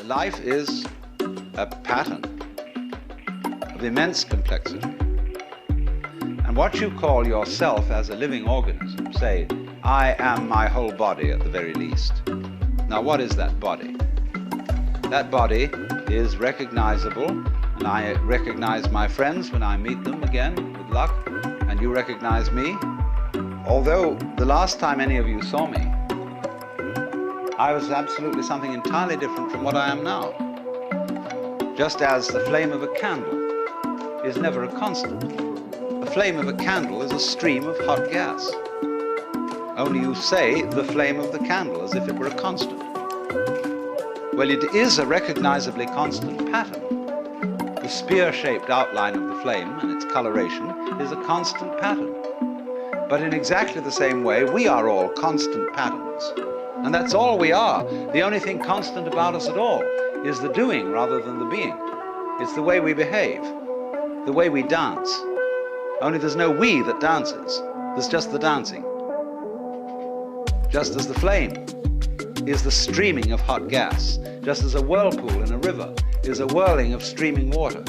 life is a pattern of immense complexity. And what you call yourself as a living organism, say, I am my whole body at the very least. Now, what is that body? That body is recognizable, and I recognize my friends when I meet them again, with luck, and you recognize me. Although the last time any of you saw me, I was absolutely something entirely different from what I am now. Just as the flame of a candle is never a constant. The flame of a candle is a stream of hot gas. Only you say the flame of the candle as if it were a constant. Well, it is a recognizably constant pattern. The spear-shaped outline of the flame and its coloration is a constant pattern. But in exactly the same way, we are all constant patterns. And that's all we are. The only thing constant about us at all is the doing rather than the being. It's the way we behave, the way we dance. Only there's no we that dances. There's just the dancing. Just as the flame is the streaming of hot gas, just as a whirlpool in a river is a whirling of streaming water.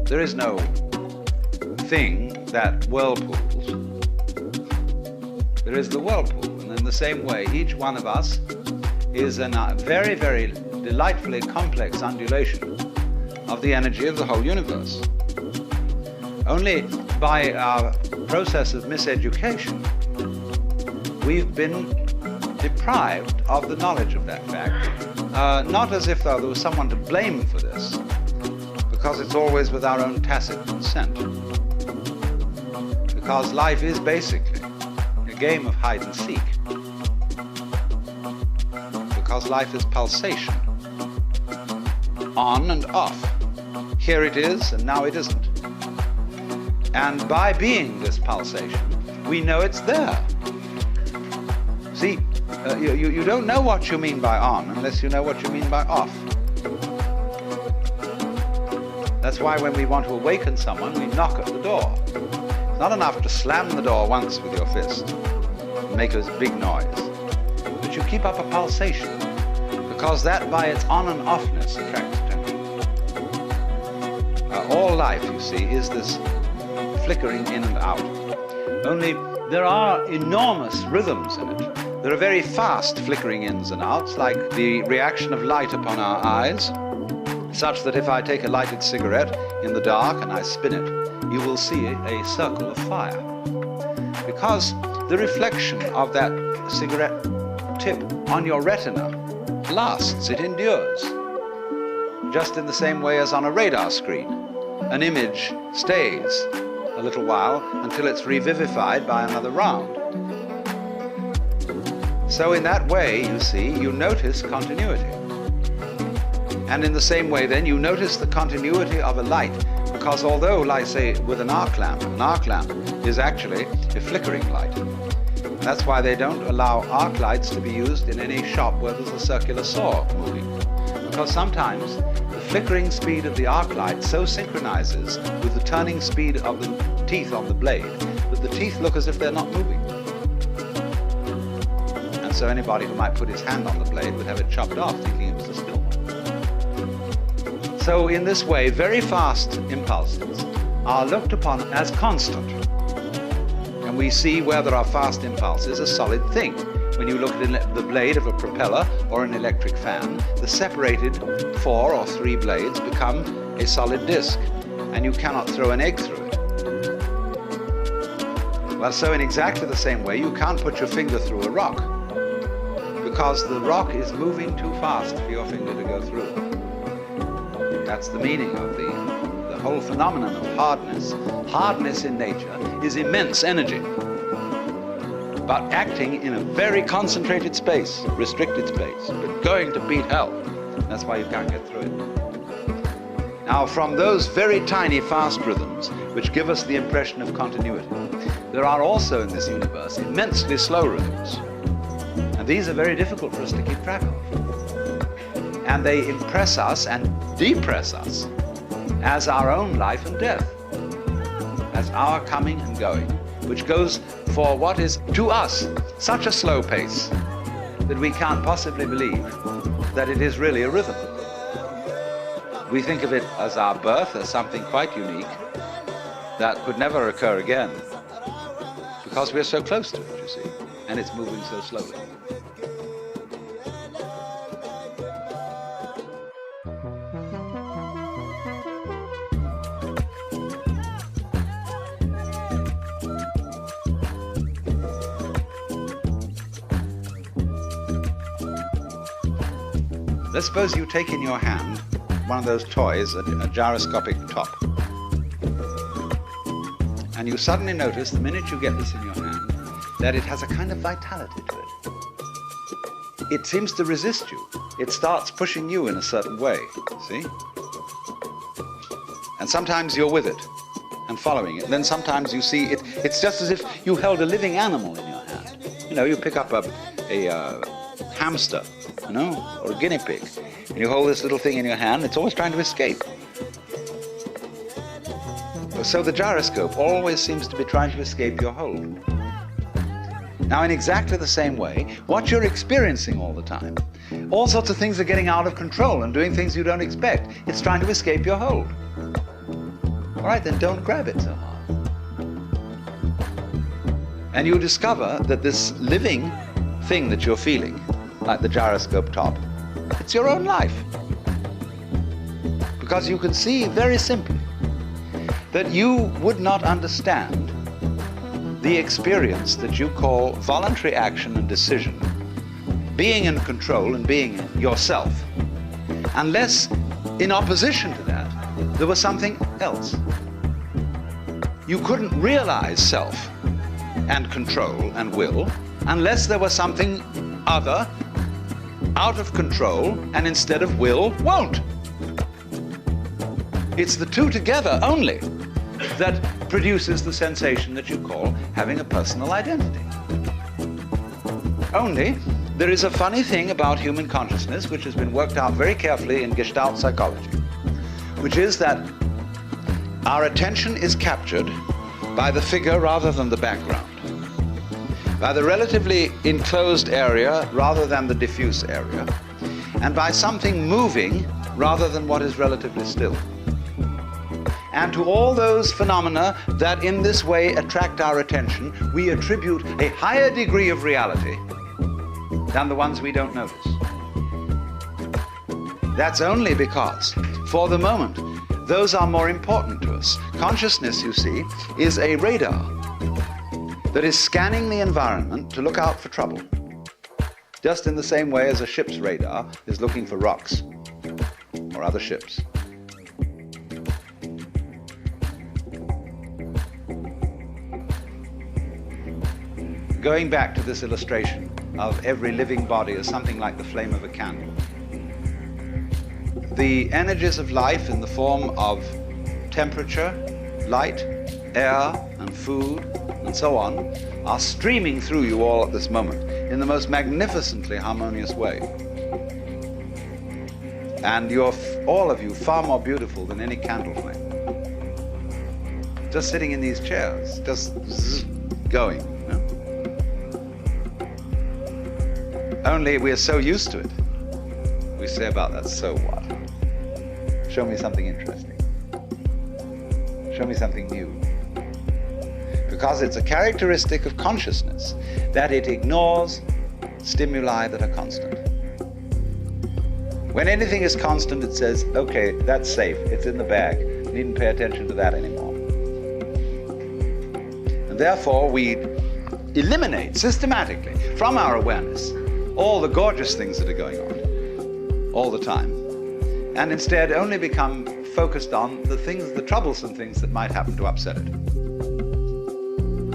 There is no thing that whirlpools. There is the whirlpool, and in the same way, each one of us is a very, very delightfully complex undulation of the energy of the whole universe. Only by our process of miseducation, we've been deprived of the knowledge of that fact, not as if though there was someone to blame for this, because it's always with our own tacit consent. Because life is basically a game of hide and seek. Because life is pulsation, on and off. Here it is, and now it isn't. And by being this pulsation, we know it's there. See, you don't know what you mean by on unless you know what you mean by off. That's why when we want to awaken someone, we knock at the door. It's not enough to slam the door once with your fist and make a big noise, but you keep up a pulsation, because that by its on and offness attracts attention. All life, you see, is this flickering in and out. Only there are enormous rhythms in it. There are very fast flickering ins and outs, like the reaction of light upon our eyes, such that if I take a lighted cigarette in the dark and I spin it, you will see a circle of fire. Because the reflection of that cigarette tip on your retina lasts, it endures. Just in the same way as on a radar screen. An image stays a little while until it's revivified by another round. So in that way, you see, you notice continuity. And in the same way then, you notice the continuity of a light, because although, like say, with an arc lamp is actually a flickering light. And that's why they don't allow arc lights to be used in any shop where there's a circular saw moving. Because sometimes the flickering speed of the arc light so synchronizes with the turning speed of the teeth on the blade that the teeth look as if they're not moving. And so anybody who might put his hand on the blade would have it chopped off, thinking it was a still one. So in this way, very fast impulses are looked upon as constant. And we see where there are fast impulses a solid thing. When you look at the blade of a propeller or an electric fan, the separated 4 or 3 blades become a solid disc, and you cannot throw an egg through it. Well, so in exactly the same way, you can't put your finger through a rock, because the rock is moving too fast for your finger to go through. That's the meaning of the whole phenomenon of hardness. Hardness in nature is immense energy, but acting in a very concentrated space, restricted space, but going to beat hell. That's why you can't get through it. Now, from those very tiny fast rhythms, which give us the impression of continuity, there are also in this universe immensely slow rhythms. And these are very difficult for us to keep track of. And they impress us and depress us as our own life and death, as our coming and going, which goes for what is to us such a slow pace that we can't possibly believe that it is really a rhythm. We think of it as our birth, as something quite unique that could never occur again because we're so close to it, you see, and it's moving so slowly. Let's suppose you take in your hand one of those toys, a gyroscopic top. And you suddenly notice, the minute you get this in your hand, that it has a kind of vitality to it. It seems to resist you. It starts pushing you in a certain way, see? And sometimes you're with it and following it. And then sometimes you see it, it's just as if you held a living animal in your hand. You know, you pick up a hamster, you know, or a guinea pig, and you hold this little thing in your hand, it's always trying to escape. So the gyroscope always seems to be trying to escape your hold. Now, in exactly the same way, what you're experiencing all the time, all sorts of things are getting out of control and doing things you don't expect. It's trying to escape your hold. All right, then don't grab it so hard. And you discover that this living thing that you're feeling, like the gyroscope top, it's your own life. Because you can see very simply that you would not understand the experience that you call voluntary action and decision, being in control and being yourself, unless in opposition to that there was something else. You couldn't realize self and control and will unless there was something other, out of control, and instead of will, won't. It's the two together only that produces the sensation that you call having a personal identity. Only, there is a funny thing about human consciousness which has been worked out very carefully in Gestalt psychology, which is that our attention is captured by the figure rather than the background, by the relatively enclosed area rather than the diffuse area, and by something moving rather than what is relatively still. And to all those phenomena that in this way attract our attention, we attribute a higher degree of reality than the ones we don't notice. That's only because, for the moment, those are more important to us. Consciousness, you see, is a radar that is scanning the environment to look out for trouble, just in the same way as a ship's radar is looking for rocks or other ships. Going back to this illustration of every living body as something like the flame of a candle, the energies of life in the form of temperature, light, air, and food, and so on, are streaming through you all at this moment in the most magnificently harmonious way. And you're, all of you, far more beautiful than any candle flame. Just sitting in these chairs, just going. You know? Only we're so used to it. We say about that, so what? Show me something interesting. Show me something new. Because it's a characteristic of consciousness that it ignores stimuli that are constant. When anything is constant, it says, okay, that's safe, it's in the bag, you needn't pay attention to that anymore. And therefore, we eliminate systematically from our awareness all the gorgeous things that are going on all the time, and instead only become focused on the things, the troublesome things that might happen to upset it.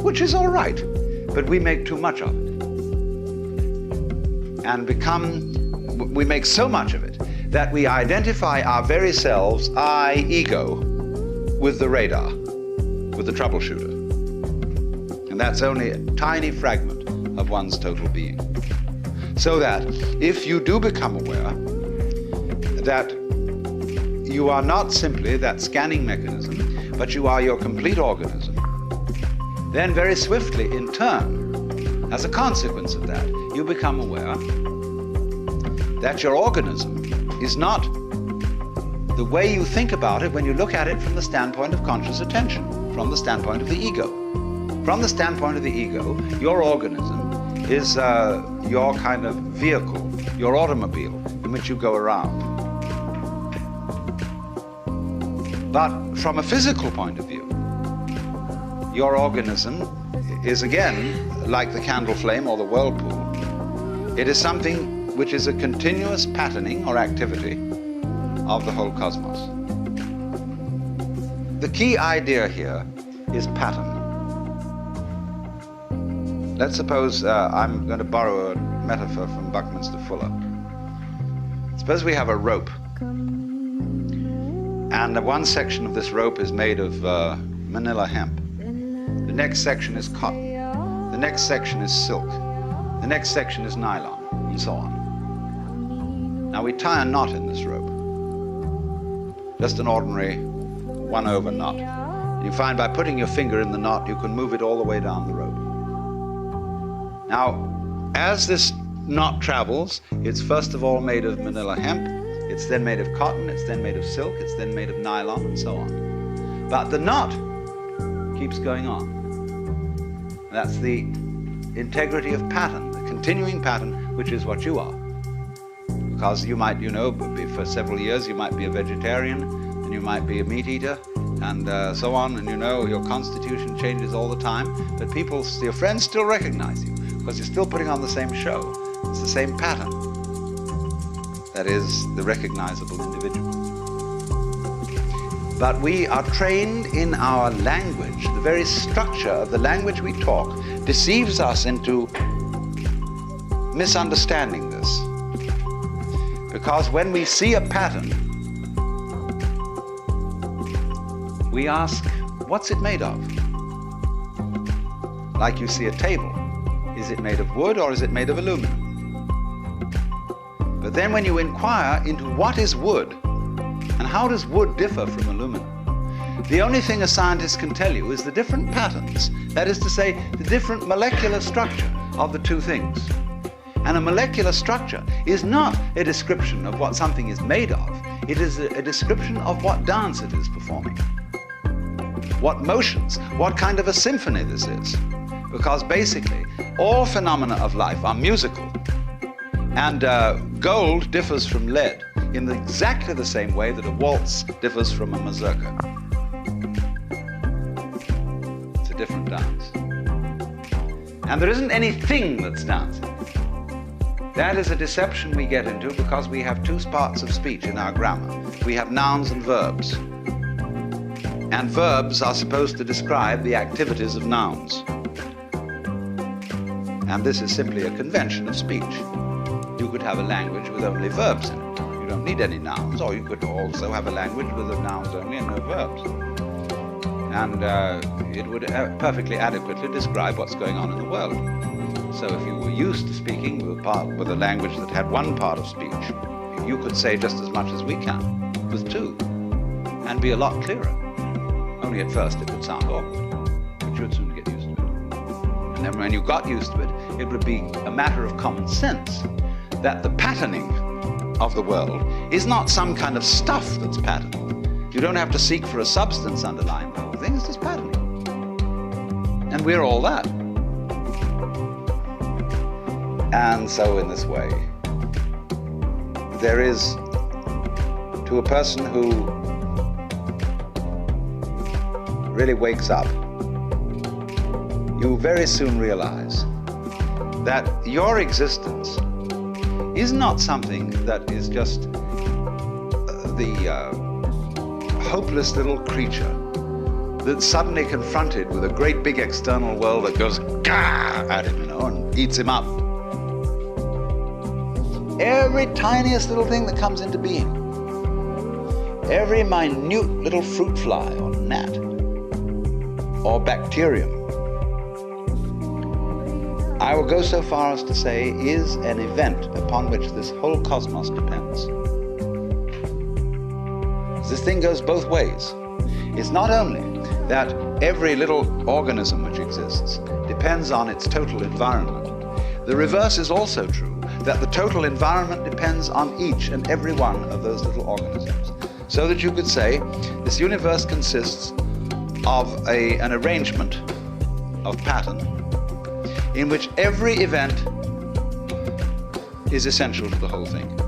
Which is all right, but we make too much of it. And we make so much of it that we identify our very selves, I, ego, with the radar, with the troubleshooter. And that's only a tiny fragment of one's total being. So that if you do become aware that you are not simply that scanning mechanism, but you are your complete organism, then very swiftly, in turn, as a consequence of that, you become aware that your organism is not the way you think about it when you look at it from the standpoint of conscious attention, from the standpoint of the ego. From the standpoint of the ego, your organism is your kind of vehicle, your automobile in which you go around. But from a physical point of view, your organism is again like the candle flame or the whirlpool. It is something which is a continuous patterning or activity of the whole cosmos. The key idea here is pattern. Let's suppose I'm going to borrow a metaphor from Buckminster Fuller. Suppose we have a rope, and one section of this rope is made of manila hemp. The next section is cotton. The next section is silk. The next section is nylon, and so on. Now we tie a knot in this rope. Just an ordinary one-over knot. You find by putting your finger in the knot, you can move it all the way down the rope. Now, as this knot travels, it's first of all made of manila hemp, it's then made of cotton, it's then made of silk, it's then made of nylon, and so on. But the knot keeps going on. And that's the integrity of pattern, the continuing pattern, which is what you are. Because you might, for several years you might be a vegetarian, and you might be a meat eater, and so on, and your constitution changes all the time, but your friends still recognize you, because you're still putting on the same show. It's the same pattern. That is the recognizable individual. But we are trained in our language. The very structure of the language we talk deceives us into misunderstanding this. Because when we see a pattern, we ask, what's it made of? Like you see a table. Is it made of wood or is it made of aluminum? But then when you inquire into what is wood and how does wood differ from aluminum, the only thing a scientist can tell you is the different patterns, that is to say, the different molecular structure of the two things. And a molecular structure is not a description of what something is made of, it is a description of what dance it is performing, what motions, what kind of a symphony this is. Because basically, all phenomena of life are musical. And gold differs from lead in exactly the same way that a waltz differs from a mazurka. It's a different dance. And there isn't anything that's dancing. That is a deception we get into because we have two parts of speech in our grammar. We have nouns and verbs. And verbs are supposed to describe the activities of nouns. And this is simply a convention of speech. You could have a language with only verbs in it. You don't need any nouns, or you could also have a language with the nouns only and no verbs. And it would perfectly adequately describe what's going on in the world. So if you were used to speaking with a language that had one part of speech, you could say just as much as we can with two, and be a lot clearer. Only at first it would sound awkward, but you'd soon get used to it. And then when you got used to it, it would be a matter of common sense that the patterning of the world is not some kind of stuff that's patterned. You don't have to seek for a substance underlying the whole thing, it's just patterning. And we're all that. And so in this way, there is, to a person who really wakes up, you very soon realize that your existence is not something that is just the hopeless little creature that's suddenly confronted with a great big external world that goes gah at him, and eats him up. Every tiniest little thing that comes into being, every minute little fruit fly or gnat or bacterium, I will go so far as to say is an event upon which this whole cosmos depends. This thing goes both ways. It's not only that every little organism which exists depends on its total environment. The reverse is also true, that the total environment depends on each and every one of those little organisms. So that you could say this universe consists of an arrangement of pattern in which every event is essential to the whole thing.